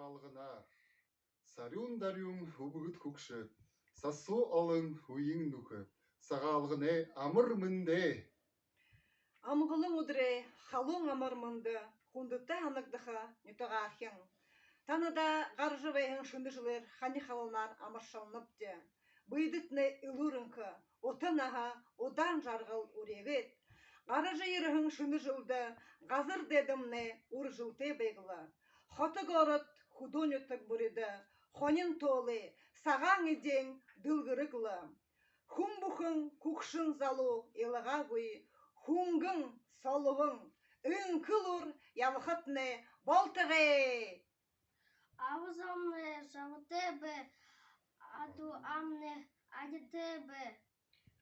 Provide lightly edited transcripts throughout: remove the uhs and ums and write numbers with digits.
сағалғына. Сарюн дарюн хубыгыт кукшы, сасу алын хуйың нухы, сағалғыне амыр мінде. Амғылың удре, халуң амыр мынды, хундытта анықдыға нютағахың. Таныда ғаржывайың шынды жылыр хани халынар амыршалынып де. Бұйдытны илурынқы, отынаға одан жарғыл урегет. Ғаржы еріғың шынды жылды, ғазыр дедімне ур жылте бейгілі. Хоты ғорыт худон өттік бұрыды, хонин толы, саған еден дылғырықлы. Хун бұхың кукшын залу еліға бұй, хунгың солуың, үңкілур явықытны болтығы. Авызамны жавытыбы, аду амны адетыбы.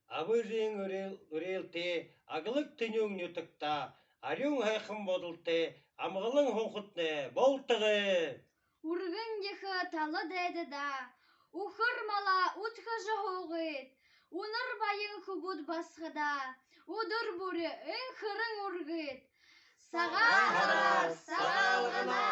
Абыжың үрелте, ағылық түнің нүтікта, арюң хайқым бодылты, амғылың хонқытны болтығы. Ургын дехы талы дәді да, ухыр мала утқы жоғыт, уныр байын хубуд басқыда, удыр бүрі үн қырың ургыт. Сағалғына, сағалғына.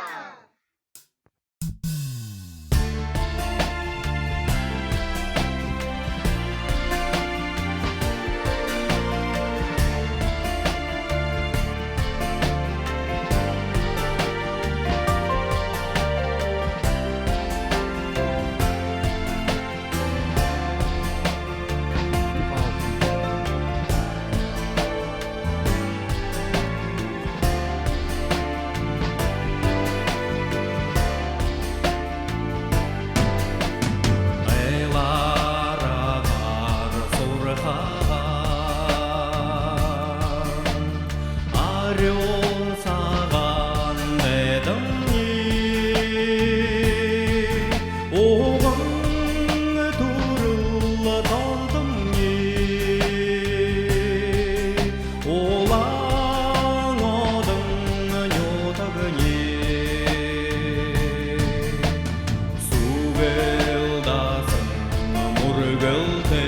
Will